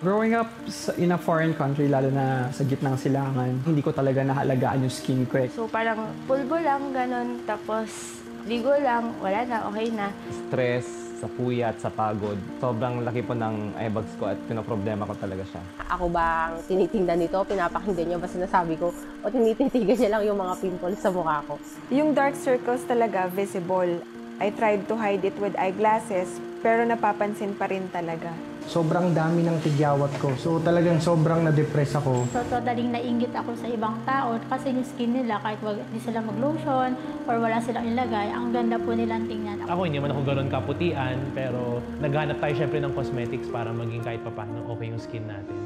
Growing up in a foreign country, lalo na sa gitnang silangan, hindi ko talaga nahalagaan yung skin ko. So parang pulbo lang, ganun. Tapos ligo lang, wala na, okay na. Stress, sa puyat, sa pagod. Sobrang laki po ng eye bags ko at pinoproblema ko talaga siya. Ako bang tinitingnan nito, pinapakinggan niya ba sinasabi ko, o tinititigan niya lang yung mga pimples sa mukha ko? Yung dark circles talaga visible. I tried to hide it with eyeglasses, pero napapansin pa rin talaga. Sobrang dami ng tigyawat ko. So talagang sobrang na-depress ako. So totaling nainggit ako sa ibang tao kasi yung skin nila kahit hindi sila mag-lotion or wala silang ilagay, ang ganda po nilang tingnan. Ako hindi man ako gano'n kaputian, pero naghanap tayo syempre ng cosmetics para maging kahit papaano okay yung skin natin.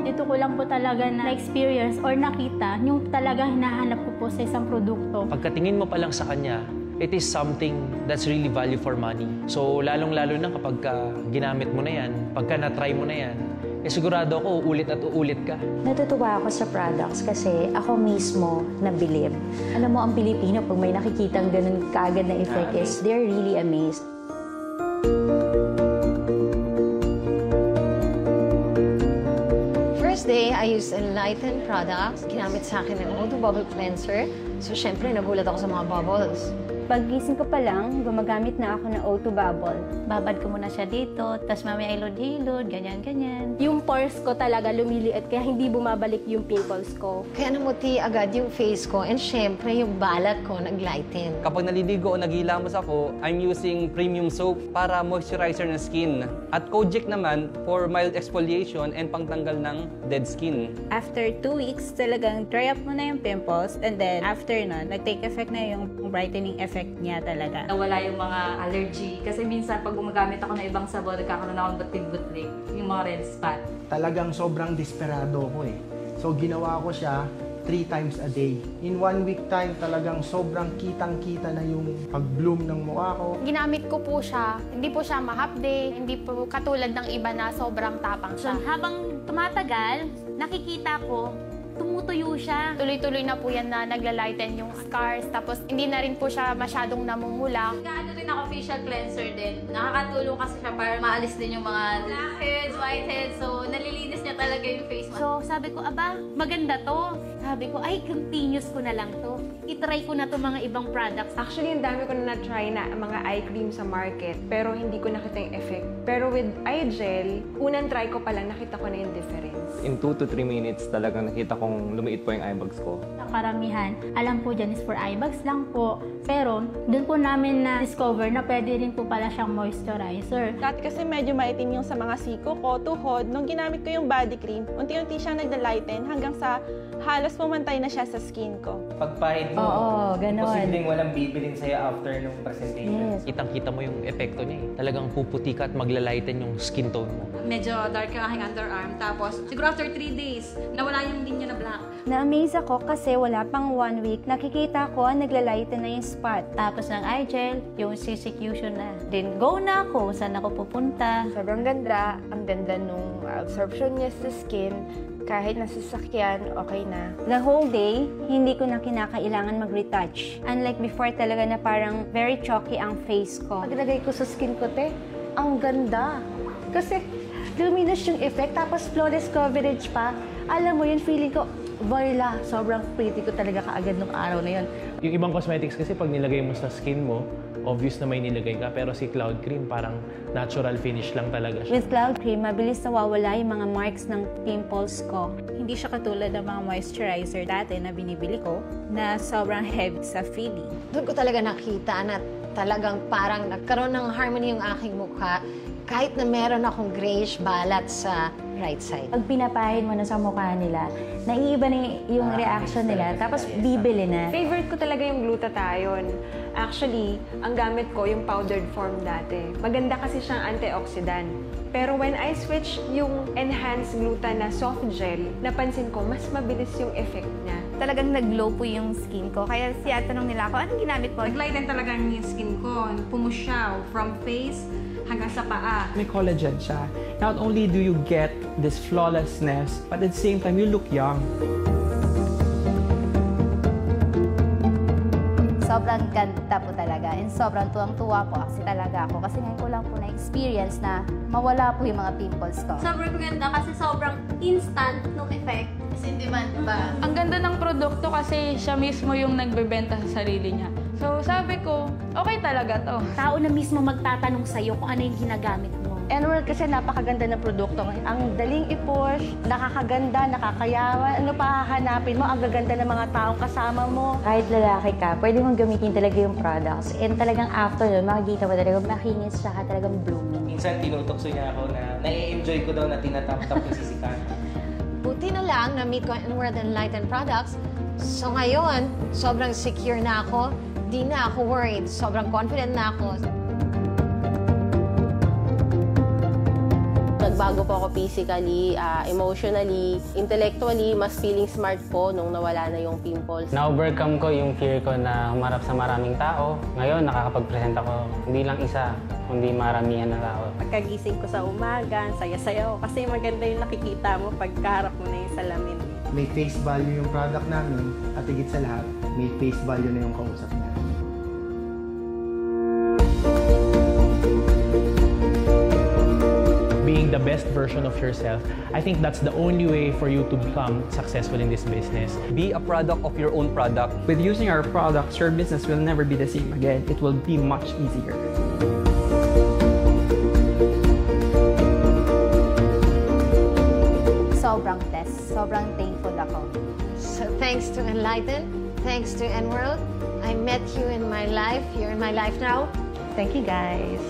Dito ko lang po talaga na-experience or nakita yung talaga hinahanap ko po sa isang produkto. Pagkatingin mo pa lang sa kanya, it is something that's really value for money. So, lalong-lalo na kapag ginamit mo na yan, pagka na-try mo na yan, sigurado ako uulit at uulit ka. Natutuwa ako sa products kasi ako mismo nabilib. Alam mo, ang Pilipino, pag may nakikitang ganun kaagad na effect is they're really amazed. Day, I used Enlighten products. Ginamit sa akin ng O2 Bubble Cleanser. So, syempre, nagulat ako sa mga bubbles. Paggising ko pa lang, gumagamit na ako ng O2 Bubble. Babad ko muna siya dito, tapos mamaya ilod-hilod, ganyan-ganyan. Yung pores ko talaga lumiliit, kaya hindi bumabalik yung pimples ko. Kaya namuti agad yung face ko, and syempre, yung balat ko nag-lighten. Kapag naliligo o naghihilamos ako, I'm using premium soap para moisturizer ng skin. At Kojic naman for mild exfoliation and pangtanggal ng dead skin. After 2 weeks, talagang dry up mo na yung pimples, and then after nun, nag-take effect na yung brightening effect niya talaga. Nawala yung mga allergy. Kasi minsan pag gumagamit ako ng ibang sabon, nagkakaroon ako ng butig-butig. Yung mga red spot. Talagang sobrang desperado ko eh. So ginawa ko siya 3 times a day. In 1 week time, talagang sobrang kitang-kita na yung pag-bloom ng mukha ko. Ginamit ko po siya, hindi po siya ma-half-day, hindi po katulad ng iba na sobrang tapang siya. So, habang tumatagal, nakikita ko, tumutuyo siya. Tuloy-tuloy na po yan na nagla-lighten yung scars, tapos hindi na rin po siya masyadong namumula. Ano rin ako facial cleanser din. Nakakatulong kasi siya para maalis din yung mga blackheads, whiteheads. So, nalilinis niya talaga yung face. So, sabi ko, aba, maganda to. Sabi ko, ay, continuous ko na lang to. I-try ko na to mga ibang products. Actually, ang dami ko na na-try na mga eye cream sa market, pero hindi ko nakita yung effect. Pero with eye gel, unang try ko pa lang, nakita ko na yung difference. In 2 to 3 minutes, talagang nakita kong lumiit po yung eye bags ko. Karamihan, alam po dyan is for eye bags lang po. Pero, dun po namin na-discover na pwede rin po pala siyang moisturizer. Dati kasi medyo maitim yung sa mga siko ko, tuhod. Nung ginamit ko yung body cream, unti-unti siyang nagda-lighten hanggang sa halos pumantay na siya sa skin ko. Pagpahid mo, posibleng walang bibilin sa'yo after nung presentation. Yes. Kitang-kita mo yung epekto niya eh. Talagang puputi ka at maglalighten yung skin tone mo. Medyo dark yung aking underarm. Tapos, siguro after 3 days, nawala yung linya na black. Na-amaze ako kasi wala pang 1 week, nakikita ko naglalighten na yung spot. Tapos ng eye gel, yung CCQ na. Then go na ako, saan ako pupunta. Sobrang ganda, ang ganda nung absorption niya sa skin. Kahit nasasakyan, okay na. The whole day, hindi ko na kinakailangan mag-retouch. Unlike before talaga na parang very chalky ang face ko. Paglagay ko sa skin ko, ang ganda. Kasi luminous yung effect, tapos flawless coverage pa. Alam mo yun, feeling ko, voila, sobrang pretty ko talaga kaagad nung araw na yun. Yung ibang cosmetics kasi pag nilagay mo sa skin mo, obvious na may nilagay ka. Pero si Cloud Cream, parang natural finish lang talaga siya. With Cloud Cream, mabilis nawawala yung mga marks ng pimples ko. Hindi siya katulad ng mga moisturizer dati na binibili ko na sobrang heavy sa feeling. Doon ko talaga nakita na talagang parang nagkaroon ng harmony yung aking mukha kahit na meron akong grayish balat sa right side. Pag pinapahid mo na sa mukha nila, naiiba na yung reaction nila, tapos bibili na. Favorite ko talaga yung glutathione. Actually, ang gamit ko yung powdered form dati. Maganda kasi siyang antioxidant. Pero when I switch yung enhanced gluta na soft gel, napansin ko mas mabilis yung effect niya. Talagang nag-glow po yung skin ko. Kaya siya tanong nila ako, anong ginamit mo? Nag-lighten talaga yung skin ko. Pumusyaw from face hanggang sa paa. May collagen siya. Not only do you get this flawlessness, but at the same time, you look young. Sobrang ganda po talaga and sobrang tuwang-tuwa po kasi talaga ako kasi ngayon ko lang po na-experience na mawala po yung mga pimples ko. Sobrang ganda kasi sobrang instant nung effect. Kasi demand ba? Ang ganda ng produkto kasi siya mismo yung nagbebenta sa sarili niya. So sabi ko, okay talaga to. Tao na mismo magtatanong sa'yo kung ano yung ginagamit mo. N-World kasi napakaganda ng produkto. Ang daling i-push, nakakaganda, nakakayawan. Ano pa hahanapin mo? Ang gaganda ng mga taong kasama mo. Kahit lalaki ka, pwede mong gamitin talaga yung products. And talagang after nun, makikita mo talaga makinis siya ka, talagang blooming. Minsan tinutokso niya ako na nai-enjoy ko daw na tinatap-tap yung sisikan. Buti na lang na-meet ko ang N-World Enlighten products. So ngayon, sobrang secure na ako. Di na ako worried. Sobrang confident na ako. Nagbago po ako physically, emotionally, intellectually, mas feeling smart po nung nawala na yung pimples. Na-overcome ko yung fear ko na humarap sa maraming tao. Ngayon, nakakapag-present ako hindi lang isa, kundi maramihan na tao. Pagkagising ko sa umaga, saya-saya ako kasi maganda yung nakikita mo pagkaharap mo na yung salamin. May face value yung product namin at higit sa lahat, may face value na yung kausap niya. Being the best version of yourself, I think that's the only way for you to become successful in this business. Be a product of your own product. With using our products, your business will never be the same again. It will be much easier. Sobrang blessed. Sobrang thankful ako. So thanks to Enlighten, thanks to N-World, I met you in my life. You're in my life now. Thank you, guys.